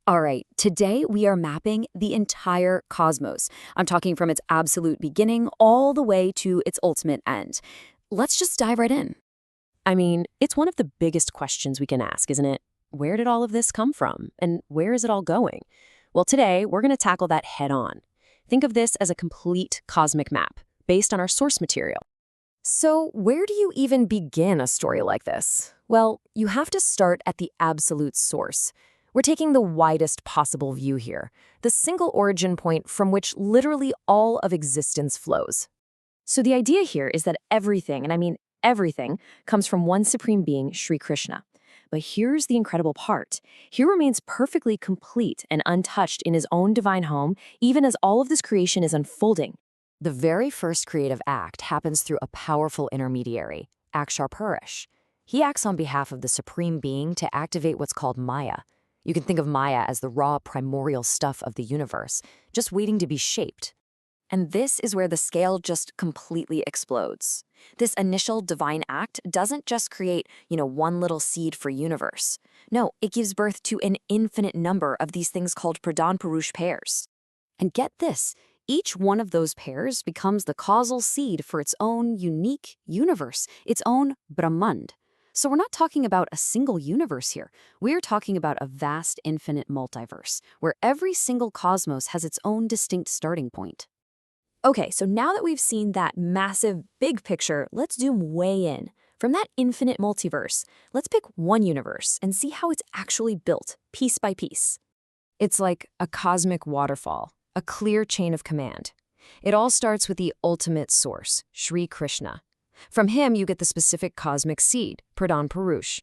All right, today we are mapping the entire cosmos. I'm talking from its absolute beginning all the way to its ultimate end. Let's just dive right in. I mean, it's one of the biggest questions we can ask, isn't it? Where did all of this come from? And where is it all going? Well, today, we're going to tackle that head on. Think of this as a complete cosmic map, based on our source material. So, where do you even begin a story like this? Well, you have to start at the absolute source. We're taking the widest possible view here, the single origin point from which literally all of existence flows. So the idea here is that everything, and I mean everything, comes from one supreme being, Sri Krishna. But here's the incredible part. He remains perfectly complete and untouched in his own divine home, even as all of this creation is unfolding. The very first creative act happens through a powerful intermediary, Akshar Purish. He acts on behalf of the supreme being to activate what's called Maya. You can think of Maya as the raw primordial stuff of the universe, just waiting to be shaped. And this is where the scale just completely explodes. This initial divine act doesn't just create, one little seed for universe. No, it gives birth to an infinite number of these things called Pradhan Purush pairs. And get this, each one of those pairs becomes the causal seed for its own unique universe, its own Brahmand. So we're not talking about a single universe here. We're talking about a vast infinite multiverse, where every single cosmos has its own distinct starting point. Okay, so now that we've seen that massive big picture, let's zoom way in. From that infinite multiverse, let's pick one universe and see how it's actually built, piece by piece. It's like a cosmic waterfall, a clear chain of command. It all starts with the ultimate source, Sri Krishna. From him, you get the specific cosmic seed, Pradhan Purush.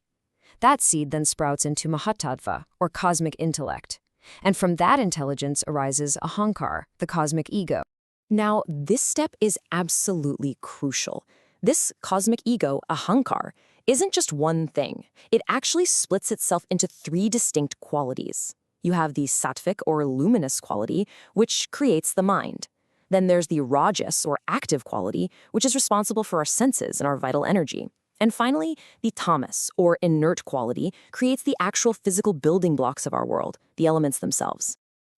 That seed then sprouts into Mahatattva, or cosmic intellect. And from that intelligence arises Ahankar, the cosmic ego. Now, this step is absolutely crucial. This cosmic ego, Ahankar, isn't just one thing. It actually splits itself into three distinct qualities. You have the sattvic, or luminous quality, which creates the mind. Then there's the rajas, or active quality, which is responsible for our senses and our vital energy. And finally, the tamas, or inert quality, creates the actual physical building blocks of our world, the elements themselves.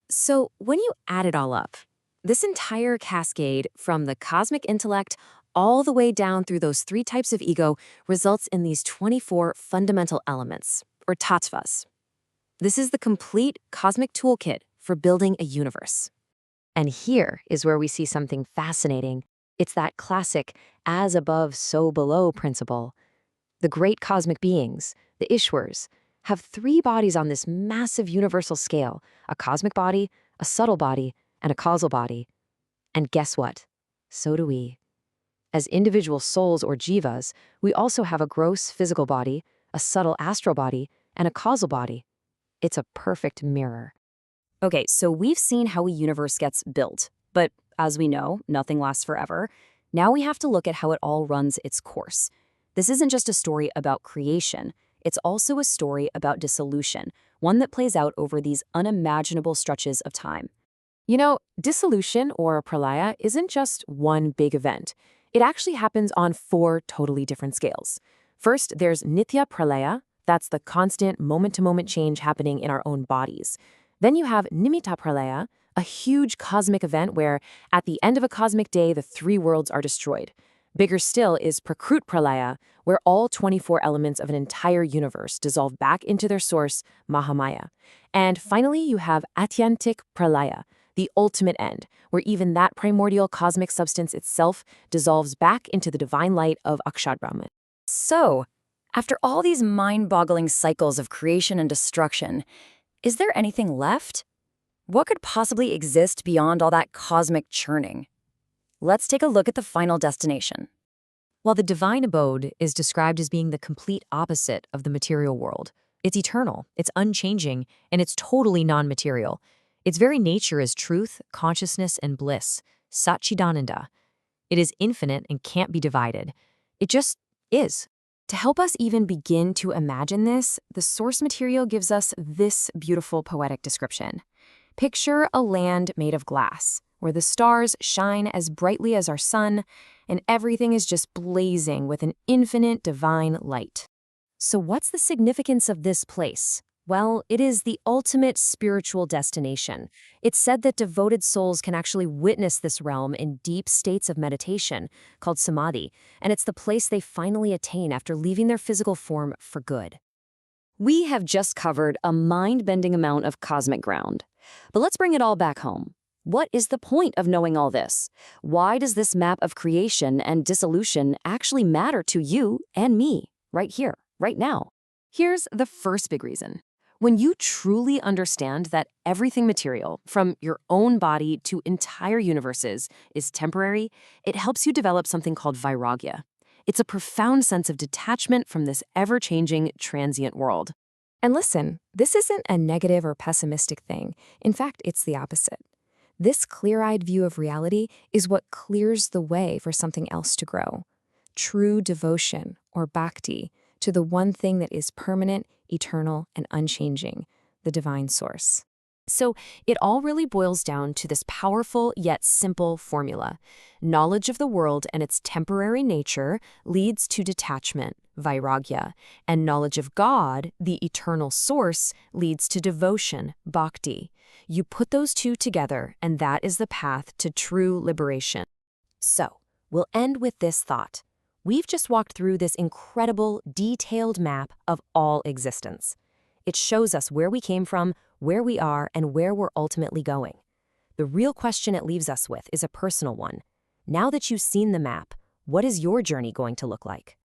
So when you add it all up, this entire cascade, from the cosmic intellect all the way down through those three types of ego, results in these 24 fundamental elements, or tattvas. This is the complete cosmic toolkit for building a universe. And here is where we see something fascinating. It's that classic as above, so below principle. The great cosmic beings, the Ishwars, have three bodies on this massive universal scale, a cosmic body, a subtle body, and a causal body. And guess what? So do we. As individual souls or jivas, we also have a gross physical body, a subtle astral body, and a causal body. It's a perfect mirror. Okay, so we've seen how a universe gets built, but as we know, nothing lasts forever. Now we have to look at how it all runs its course. This isn't just a story about creation, it's also a story about dissolution, one that plays out over these unimaginable stretches of time. Dissolution, or pralaya, isn't just one big event. It actually happens on four totally different scales. First, there's nitya pralaya. That's the constant moment-to-moment change happening in our own bodies. Then you have nimitta pralaya, a huge cosmic event where, at the end of a cosmic day, the three worlds are destroyed. Bigger still is prakrut pralaya, where all 24 elements of an entire universe dissolve back into their source, Mahamaya. And finally, you have atyantik pralaya, the ultimate end, where even that primordial cosmic substance itself dissolves back into the divine light of Akshar Brahman. So, after all these mind-boggling cycles of creation and destruction, is there anything left? What could possibly exist beyond all that cosmic churning? Let's take a look at the final destination. While the divine abode is described as being the complete opposite of the material world, it's eternal, it's unchanging, and it's totally non-material. Its very nature is truth, consciousness, and bliss, Satchidananda. It is infinite and can't be divided. It just is. To help us even begin to imagine this, the source material gives us this beautiful poetic description. Picture a land made of glass, where the stars shine as brightly as our sun, and everything is just blazing with an infinite divine light. So what's the significance of this place? Well, it is the ultimate spiritual destination. It's said that devoted souls can actually witness this realm in deep states of meditation, called samadhi, and it's the place they finally attain after leaving their physical form for good. We have just covered a mind-bending amount of cosmic ground. But let's bring it all back home. What is the point of knowing all this? Why does this map of creation and dissolution actually matter to you and me, right here, right now? Here's the first big reason. When you truly understand that everything material, from your own body to entire universes, is temporary, it helps you develop something called vairagya. It's a profound sense of detachment from this ever-changing, transient world. And listen, this isn't a negative or pessimistic thing. In fact, it's the opposite. This clear-eyed view of reality is what clears the way for something else to grow. True devotion, or bhakti, to the one thing that is permanent, eternal, and unchanging, the divine source. So it all really boils down to this powerful yet simple formula. Knowledge of the world and its temporary nature leads to detachment, vairagya, and knowledge of God, the eternal source, leads to devotion, bhakti. You put those two together, and that is the path to true liberation. So, we'll end with this thought. We've just walked through this incredible, detailed map of all existence. It shows us where we came from, where we are, and where we're ultimately going. The real question it leaves us with is a personal one. Now that you've seen the map, what is your journey going to look like?